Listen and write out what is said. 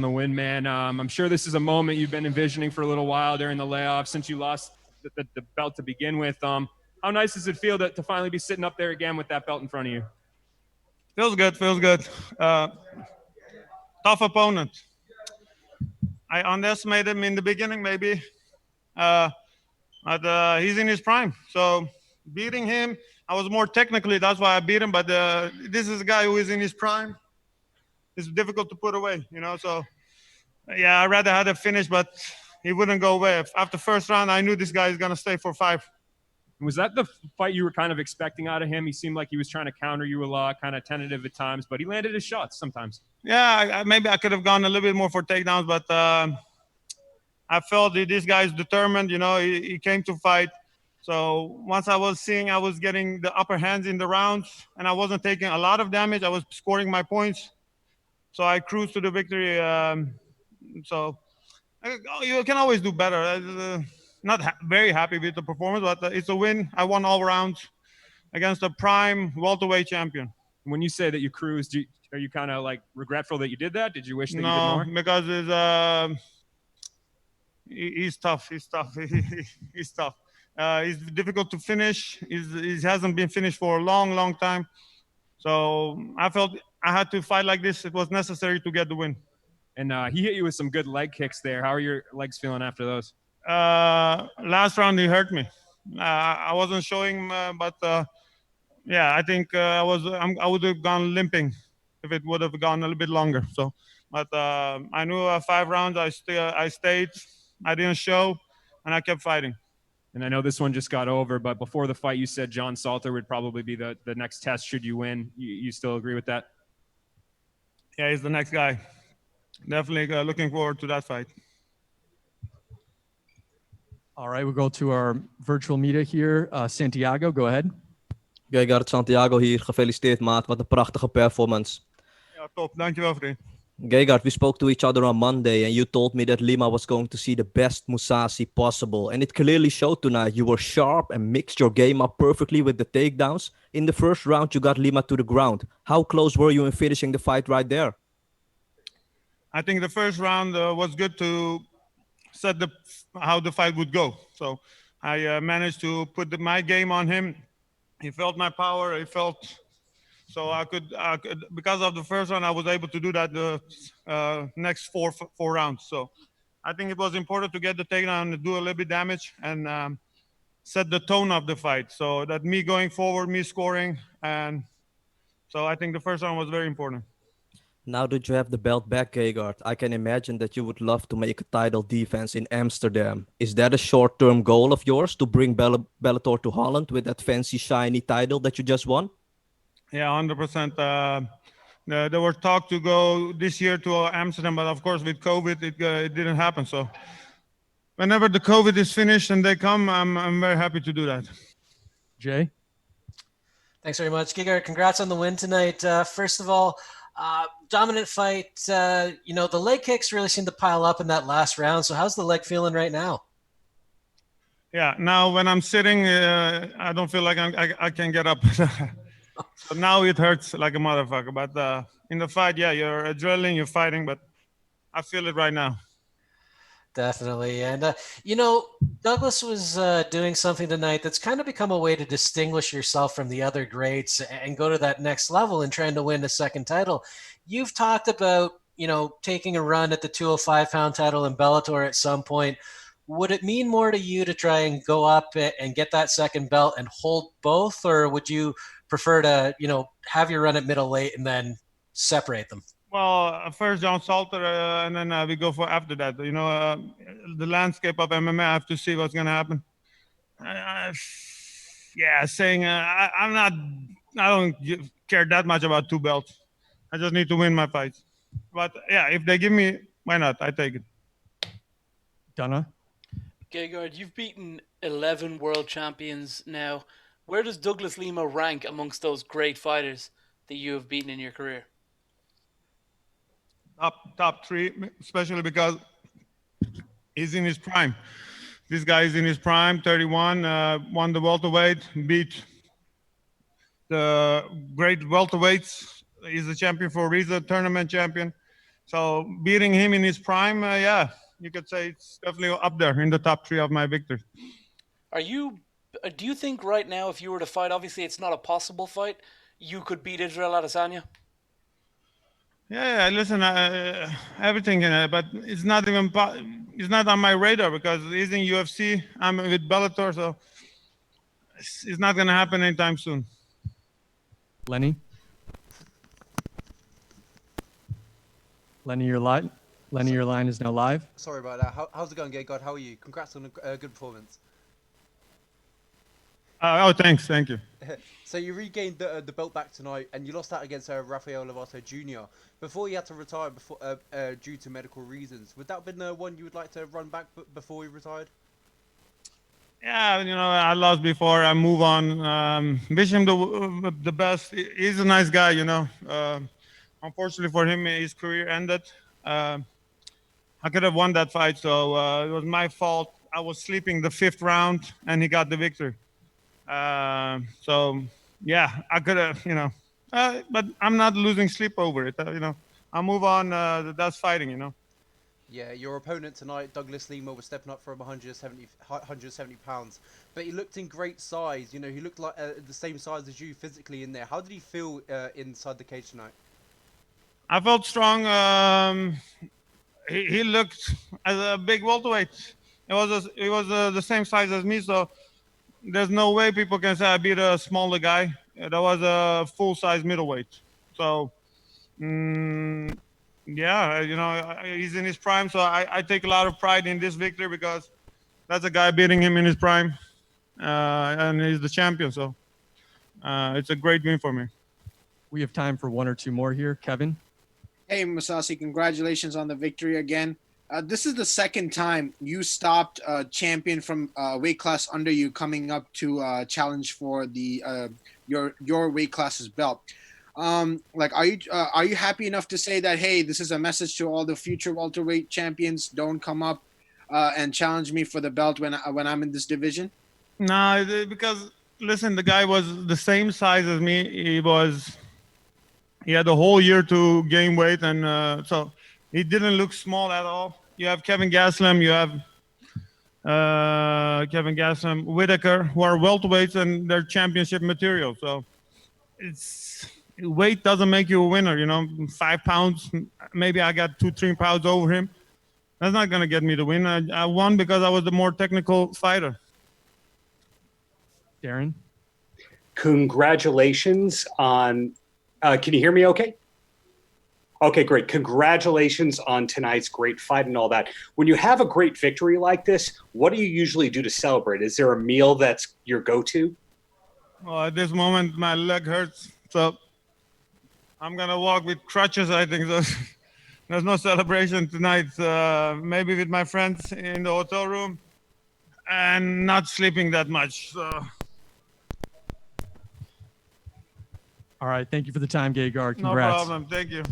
The win, man. I'm sure this is a moment you've been envisioning for a little while during the layoff since you lost the belt to begin with. How nice does it feel to finally be sitting up there again with that belt in front of you? Feels good, feels good. Tough opponent. I underestimated him in the beginning, maybe. But he's in his prime. So beating him, I was more technically, that's why I beat him. But this is a guy who is in his prime. It's difficult to put away, So, yeah, I'd rather have it finish, but he wouldn't go away. After first round, I knew this guy is going to stay for 5. Was that the fight you were kind of expecting out of him? He seemed like he was trying to counter you a lot, kind of tentative at times, but he landed his shots sometimes. Yeah, maybe I could have gone a little bit more for takedowns, but I felt that this guy is determined. He came to fight. So once I was seeing I was getting the upper hands in the rounds and I wasn't taking a lot of damage, I was scoring my points. So I cruised to the victory. So you can always do better. Not very happy with the performance, but it's a win. I won all rounds against a prime welterweight champion. When you say that you cruised, are you kind of like regretful that you did that? Did you wish that you did more? No, because he's tough. He's tough. He's tough. He's difficult to finish. He hasn't been finished for a long, long time. So I felt I had to fight like this. It was necessary to get the win. And he hit you with some good leg kicks there. How are your legs feeling after those? Last round he hurt me. I wasn't showing, but yeah, I think I would have gone limping if it would have gone a little bit longer. So, but I knew 5 rounds. I stayed. I didn't show, and I kept fighting. And I know this one just got over, but before the fight, you said John Salter would probably be the next test should you win. You still agree with that? Yeah, he's the next guy. Definitely looking forward to that fight. All right, we'll go to our virtual media here. Santiago, go ahead. Gegard, Santiago hier. Gefeliciteerd, maat. Wat een prachtige performance. Ja, top. Dankjewel, vriend. Gegard, we spoke to each other on Monday and you told me that Lima was going to see the best Mousasi possible. And it clearly showed tonight. You were sharp and mixed your game up perfectly with the takedowns. In the first round, you got Lima to the ground. How close were you in finishing the fight right there? I think the first round was good to set how the fight would go. So I managed to put my game on him. He felt my power. He felt... So I could, because of the first round, I was able to do that the next four rounds. So I think it was important to get the takedown and do a little bit damage and set the tone of the fight. So that me going forward, me scoring. And so I think the first round was very important. Now that you have the belt back, Gegard, I can imagine that you would love to make a title defense in Amsterdam. Is that a short-term goal of yours to bring Bellator to Holland with that fancy, shiny title that you just won? Yeah, 100%. There were talk to go this year to Amsterdam, but of course with COVID, it didn't happen. So whenever the COVID is finished and they come, I'm very happy to do that. Jay? Thanks very much. Gegard, congrats on the win tonight. First of all, dominant fight. The leg kicks really seemed to pile up in that last round. So how's the leg feeling right now? Yeah, now when I'm sitting, I don't feel like I can get up. So now it hurts like a motherfucker. But in the fight, yeah, you're adrenaline, you're fighting, but I feel it right now. Definitely. And, Douglas was doing something tonight that's kind of become a way to distinguish yourself from the other greats and go to that next level and trying to win a second title. You've talked about, taking a run at the 205-pound title in Bellator at some point. Would it mean more to you to try and go up and get that second belt and hold both, or would you prefer to, have your run at middleweight and then separate them? Well, first John Salter, and then we go for after that. The landscape of MMA, I have to see what's going to happen. Saying I don't care that much about 2 belts. I just need to win my fights. But yeah, if they give me, why not? I take it. Donna? Gegard, you've beaten 11 world champions now. Where does Douglas Lima rank amongst those great fighters that you have beaten in your career? Top 3, especially because he's in his prime. This guy is in his prime, 31, won the welterweight, beat the great welterweights. He's a champion for a reason, tournament champion. So beating him in his prime, yeah, you could say it's definitely up there in the top 3 of my victories. Do you think right now, if you were to fight, obviously it's not a possible fight, you could beat Israel Adesanya? Yeah, listen, everything, but it's not even it's not on my radar because he's in UFC. I'm with Bellator, so it's not going to happen anytime soon. Lenny? Lenny, your line is now live. Sorry about that. How's it going, Gegard? How are you? Congrats on a good performance. Thanks. Thank you. So you regained the belt back tonight, and you lost that against Rafael Lovato Jr. Before you had to retire due to medical reasons. Would that have been the one you would like to run back before you retired? Yeah, I lost before. I move on. Wish him the best. He's a nice guy, Unfortunately for him, his career ended. I could have won that fight, so it was my fault. I was sleeping the 5th round, and he got the victory. So, yeah, I could have, but I'm not losing sleep over it. I'll move on. That's fighting, Yeah, your opponent tonight, Douglas Lima, was stepping up from 170 pounds, but he looked in great size. He looked like the same size as you physically in there. How did he feel inside the cage tonight? I felt strong. He looked as a big welterweight. It was the same size as me, so there's no way people can say I beat a smaller guy. That was a full-size middleweight. So, yeah, he's in his prime, so I take a lot of pride in this victory because that's a guy beating him in his prime, and he's the champion. So, it's a great win for me. We have time for 1 or 2 more here. Kevin? Hey, Mousasi, congratulations on the victory again. This is the second time you stopped a champion from weight class under you coming up to challenge for the your weight class's belt. Are you happy enough to say that, hey, this is a message to all the future welterweight champions? Don't come up and challenge me for the belt when I'm in this division. No, because listen, the guy was the same size as me. He had a whole year to gain weight, and so he didn't look small at all. You have Kevin Gastelum, you have Whitaker, who are welterweights and they're championship material. So weight doesn't make you a winner. 5 pounds, maybe I got 2-3 pounds over him. That's not gonna get me the win. I won because I was the more technical fighter. Darren? Congratulations on. Can you hear me okay? Okay, great. Congratulations on tonight's great fight and all that. When you have a great victory like this, what do you usually do to celebrate? Is there a meal that's your go-to? Well, at this moment, my leg hurts, so I'm going to walk with crutches, I think. So there's no celebration tonight. Maybe with my friends in the hotel room and not sleeping that much. So. All right. Thank you for the time, Gegard. Congrats. No problem. Thank you.